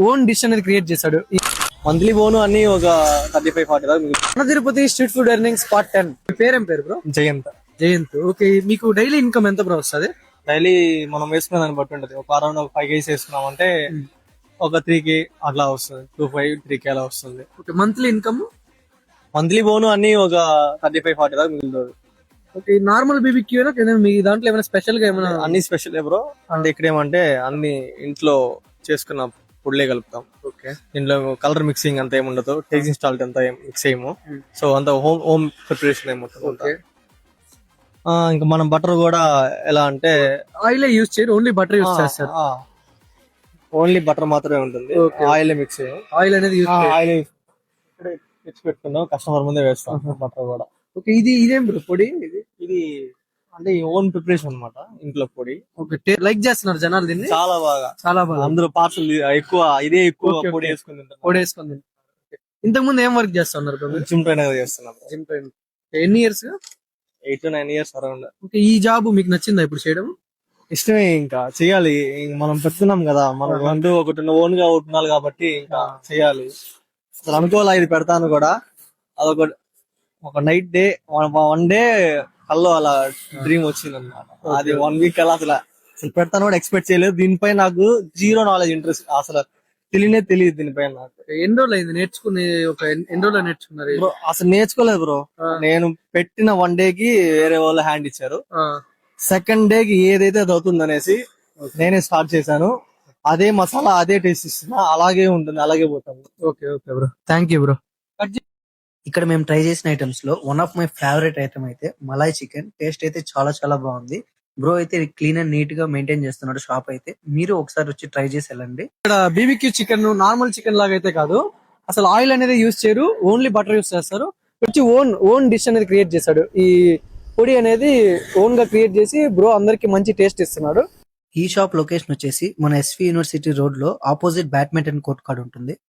Own dish అనేది create చేశాడు. Monthly బోను అన్ని ఒక 35-40 దాకా మన Tirupati street food earnings part 10. మీ పేరేం పేరు బ్రో? జయంత. జయంత్. ఓకే, మీకు డైలీ ఇన్కమ్ ఎంత బ్రో వస్తుంది? డైలీ మనం వేసుకునే దాన్ని బట్టి ఉంటుంది. ఒక అరౌండ్ 5 కేజీస్ వేసుకున్నాం అంటే ఒక 3K అట్లా వస్తుంది. 2-5 3K అలా వస్తుంది. Okay, monthly income? మంత్లీ బోను అన్ని ఒక 35-40 దాకా మిగులుతుంది. ఓకే, నార్మల్ బీబీక్యూ మీ దాంట్లో ఏమైనా స్పెషల్ గా ఏమైనా? అన్ని స్పెషల్ బ్రో. అంటే ఇక్కడ ఏమంటే అన్ని ఇంట్లో చేసుకున్న ఫుడ్లే కలుపుతాం. ఓకే, ఇంట్లో కలర్ మిక్సింగ్ అంతా ఏముండదు, టేస్టింగ్ సాల్ట్ అంతా మిక్స్ చేయము. సో అంతా హోమ్ ప్రిపరేషన్ ఏముంటుంది. ఇంకా మనం బటర్ కూడా ఎలా అంటే ఆయిల్ యూజ్ చేయరు, ఓన్లీ బటర్ యూజ్ చేస్తారు. ఓన్లీ బటర్ మాత్రమే ఉంటుంది, ఆయిల్ మిక్స్ ఆయిల్ అనేది ఆయిల్ మిక్స్ పెట్టుకున్నాం, కస్టమర్ ముందే వేస్తాం బటర్ కూడా. ఓకే, ఇదేం బ్రో పొడి? ఇది అంటే ఓన్ ప్రిపరేషన్ అన్నమాట, ఇంట్లో పొడి. ఓకే, లైక్ చేస్తున్నారు జనాలు దీన్ని చాలా బాగా. అందరూ పార్సల్ ఎక్కువ ఎక్కువ పొడి వేసుకుని తింటారు. పొడి వేసుకుని తింటారు. ఇంతకు ముందు ఏం వర్క్ చేస్తున్నారు? జిమ్ ట్రైనర్ చేస్తున్నాం. Gym trainer. ఎన్ని ఇయర్స్? 8-9 years around. ఓకే, ఈ జాబ్ మీకు నచ్చిందా ఇప్పుడు చేయడం? ఇష్టమే, ఇంకా చెయ్యాలి. మనం పెడుతున్నాం కదా, మనం అంటూ ఒకటి ఓన్ గా ఉంటున్నాను కాబట్టి ఇంకా చెయ్యాలి. అసలు అనుకోవాలా ఇది పెడతాను కూడా. అదొక ఒక నైట్ డే 1 day కల్లో అలా డ్రీమ్ వచ్చింది అనమాట. అది 1 week అలా అసలు పెడతాను కూడా ఎక్స్పెక్ట్ చేయలేదు. దీనిపై నాకు జీరో నాలెడ్జ్, ఇంట్రెస్ట్ అసలు తెలియదు దీనిపైన నాకు. ఎన్ని రోజులు అయింది నేర్చుకుని? ఎన్ని రోజులు నేర్చుకున్నారు? బ్రో అసలు నేర్చుకోలేదు బ్రో. నేను పెట్టిన 1 day కి వేరే వాళ్ళు హ్యాండ్ ఇచ్చారు. సెకండ్ డే కి ఏదైతే అది అవుతుంది అనేసి నేనే స్టార్ట్ చేశాను. అదే మసాలా అదే టేస్ట్ ఇస్తున్నా, అలాగే ఉంటుంది, అలాగే పోతాను. Okay okay bro, thank you bro. ఇక్కడ మేము ట్రై చేసిన ఐటమ్స్ లో one of my favourite item అయితే మలాయ్ చికెన్. టేస్ట్ అయితే చాలా చాలా బాగుంది. బ్రో అయితే క్లీన్ అండ్ నీట్ గా మెయింటైన్ చేస్తున్నాడు షాప్ అయితే. మీరు ఒకసారి వచ్చి ట్రై చేసి వెళ్ళండి. ఇక్కడ బీబీక్యూ చికెన్ నార్మల్ చికెన్ లాగా అయితే కాదు, అసలు ఆయిల్ అనేది యూజ్ చేయరు, ఓన్లీ బటర్ యూజ్ చేస్తారు. వచ్చి ఓన్ డిష్ అనేది క్రియేట్ చేశాడు. ఈ పొడి అనేది ఓన్ గా క్రియేట్ చేసి బ్రో అందరికి మంచి టేస్ట్ ఇస్తున్నాడు. ఈ షాప్ లొకేషన్ వచ్చేసి మన ఎస్వి యూనివర్సిటీ రోడ్ లో ఆపోజిట్ బ్యాడ్మింటన్ కోర్ట్ కార్డ్ ఉంటుంది.